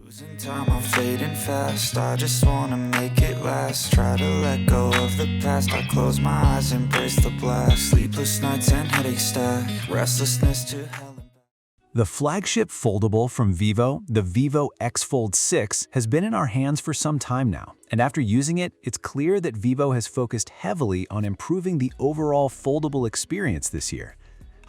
Losing time, I'm fading fast. I just wanna make it last. Try to let go of the past. I close my eyes, embrace the blast. Sleepless nights and headache stack. Restlessness to hell and back. The flagship foldable from Vivo, the Vivo X Fold 6, has been in our hands for some time now. And after using it, it's clear that Vivo has focused heavily on improving the overall foldable experience this year.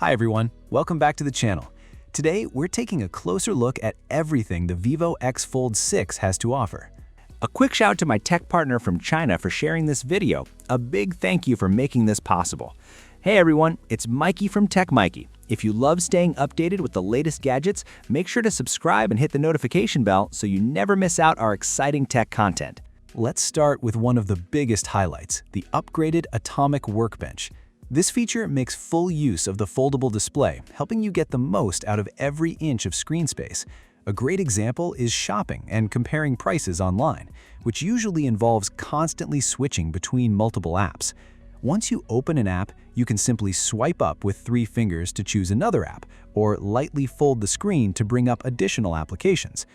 Hi everyone, welcome back to the channel. Today, we're taking a closer look at everything the Vivo X Fold 6 has to offer. A quick shout to my tech partner from China for sharing this video. A big thank you for making this possible. Hey everyone, it's Maiky from techmaiky. If you love staying updated with the latest gadgets, make sure to subscribe and hit the notification bell so you never miss out our exciting tech content. Let's start with one of the biggest highlights, the upgraded Atomic Workbench. This feature makes full use of the foldable display, helping you get the most out of every inch of screen space. A great example is shopping and comparing prices online, which usually involves constantly switching between multiple apps. Once you open an app, you can simply swipe up with 3 fingers to choose another app, or lightly fold the screen to bring up additional applications.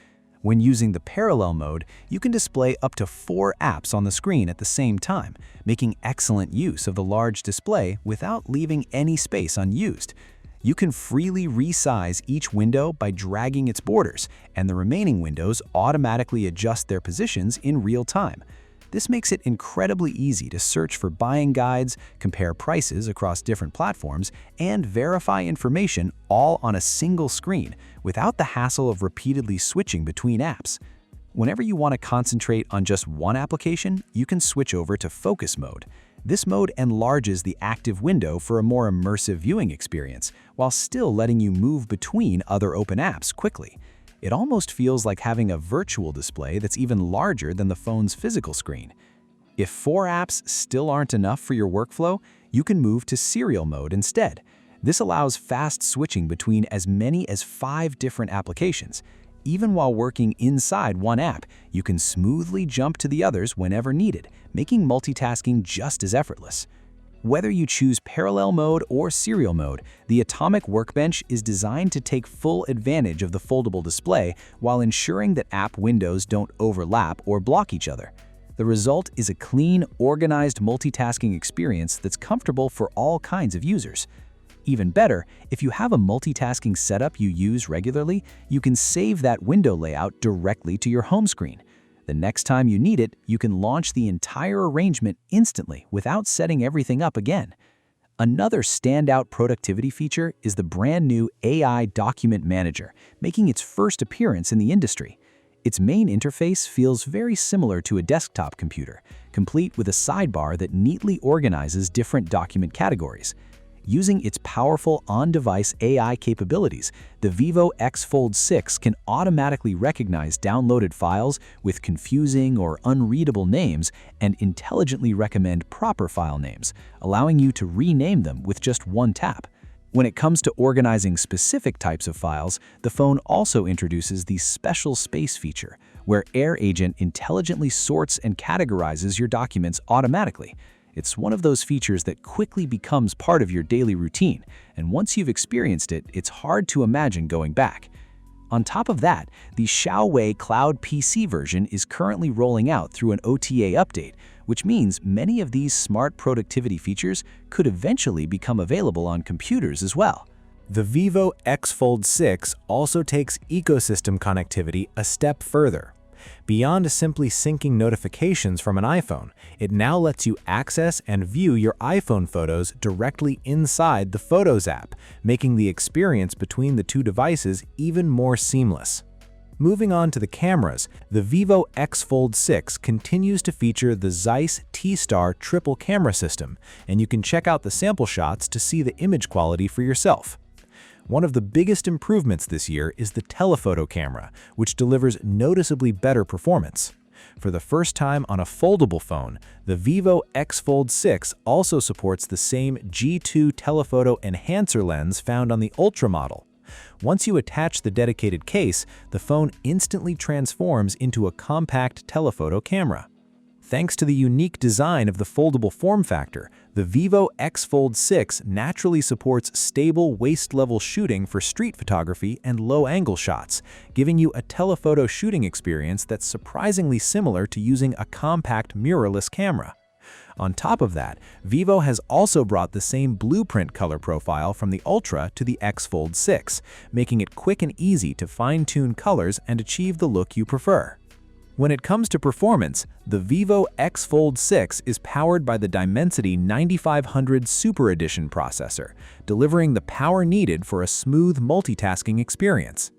When using the parallel mode, you can display up to 4 apps on the screen at the same time, making excellent use of the large display without leaving any space unused. You can freely resize each window by dragging its borders, and the remaining windows automatically adjust their positions in real time. This makes it incredibly easy to search for buying guides, compare prices across different platforms, and verify information all on a single screen without the hassle of repeatedly switching between apps. Whenever you want to concentrate on just one application, you can switch over to focus mode. This mode enlarges the active window for a more immersive viewing experience, while still letting you move between other open apps quickly. It almost feels like having a virtual display that's even larger than the phone's physical screen. If 4 apps still aren't enough for your workflow, you can move to serial mode instead. This allows fast switching between as many as 5 different applications. Even while working inside one app, you can smoothly jump to the others whenever needed, making multitasking just as effortless. Whether you choose parallel mode or serial mode, the Atomic Workbench is designed to take full advantage of the foldable display while ensuring that app windows don't overlap or block each other. The result is a clean, organized multitasking experience that's comfortable for all kinds of users. Even better, if you have a multitasking setup you use regularly, you can save that window layout directly to your home screen. The next time you need it, you can launch the entire arrangement instantly without setting everything up again. Another standout productivity feature is the brand new AI Document Manager, making its first appearance in the industry. Its main interface feels very similar to a desktop computer, complete with a sidebar that neatly organizes different document categories. Using its powerful on-device AI capabilities, the Vivo X Fold 6 can automatically recognize downloaded files with confusing or unreadable names and intelligently recommend proper file names, allowing you to rename them with just one tap. When it comes to organizing specific types of files, the phone also introduces the Special Space feature, where Air Agent intelligently sorts and categorizes your documents automatically. It's one of those features that quickly becomes part of your daily routine, and once you've experienced it, it's hard to imagine going back. On top of that, the Xiaowei Cloud PC version is currently rolling out through an OTA update, which means many of these smart productivity features could eventually become available on computers as well. The Vivo X Fold 6 also takes ecosystem connectivity a step further. Beyond simply syncing notifications from an iPhone, it now lets you access and view your iPhone photos directly inside the Photos app, making the experience between the 2 devices even more seamless. Moving on to the cameras, the Vivo X Fold 6 continues to feature the ZEISS T triple camera system, and you can check out the sample shots to see the image quality for yourself. One of the biggest improvements this year is the Telephoto camera, which delivers noticeably better performance. For the first time on a foldable phone, the Vivo X Fold 6 also supports the same G2 Telephoto enhancer lens found on the Ultra model. Once you attach the dedicated case, the phone instantly transforms into a compact telephoto camera. Thanks to the unique design of the foldable form factor, the Vivo X Fold 6 naturally supports stable waist-level shooting for street photography and low-angle shots, giving you a telephoto shooting experience that's surprisingly similar to using a compact mirrorless camera. On top of that, Vivo has also brought the same blueprint color profile from the Ultra to the X Fold 6, making it quick and easy to fine-tune colors and achieve the look you prefer. When it comes to performance, the Vivo X Fold 6 is powered by the Dimensity 9500 Super Edition processor, delivering the power needed for a smooth multitasking experience.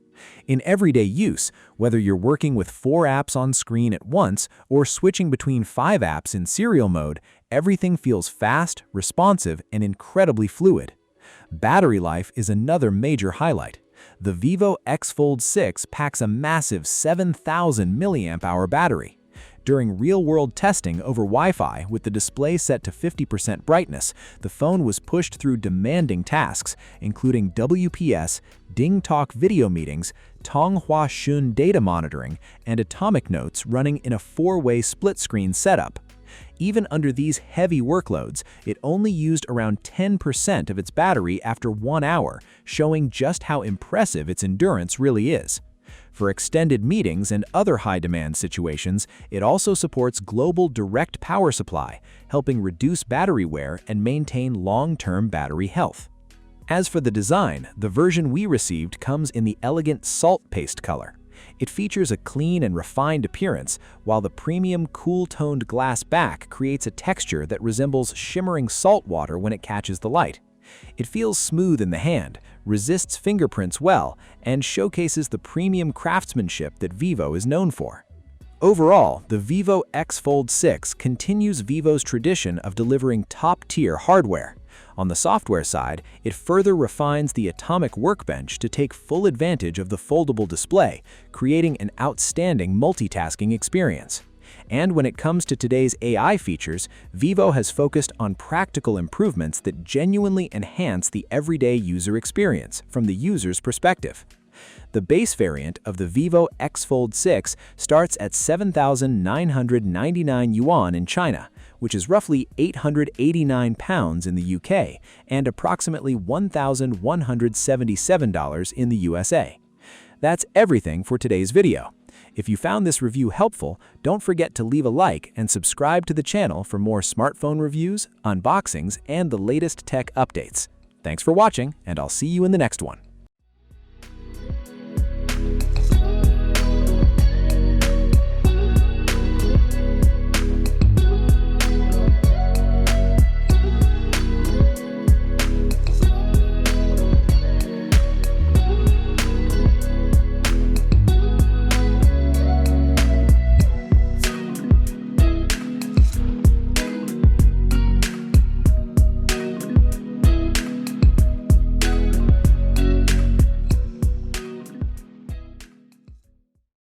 In everyday use, whether you're working with 4 apps on screen at once or switching between 5 apps in serial mode, everything feels fast, responsive, and incredibly fluid. Battery life is another major highlight. The Vivo X Fold 6 packs a massive 7,000 mAh battery. During real-world testing over Wi-Fi with the display set to 50% brightness, the phone was pushed through demanding tasks, including WPS, Ding Talk video meetings, Tonghua Shun data monitoring, and Atomic Notes running in a 4-way split-screen setup. Even under these heavy workloads, it only used around 10% of its battery after 1 hour, showing just how impressive its endurance really is. For extended meetings and other high-demand situations, it also supports global direct power supply, helping reduce battery wear and maintain long-term battery health. As for the design, the version we received comes in the elegant salt paste color. It features a clean and refined appearance, while the premium cool-toned glass back creates a texture that resembles shimmering salt water when it catches the light. It feels smooth in the hand, resists fingerprints well, and showcases the premium craftsmanship that Vivo is known for. Overall, the Vivo X Fold 6 continues Vivo's tradition of delivering top-tier hardware. On the software side, it further refines the Atomic Workbench to take full advantage of the foldable display, creating an outstanding multitasking experience. And when it comes to today's AI features, Vivo has focused on practical improvements that genuinely enhance the everyday user experience from the user's perspective. The base variant of the Vivo X Fold 6 starts at 7,999 yuan in China, which is roughly £889 in the UK and approximately $1,177 in the USA. That's everything for today's video. If you found this review helpful, don't forget to leave a like and subscribe to the channel for more smartphone reviews, unboxings, and the latest tech updates. Thanks for watching, and I'll see you in the next one.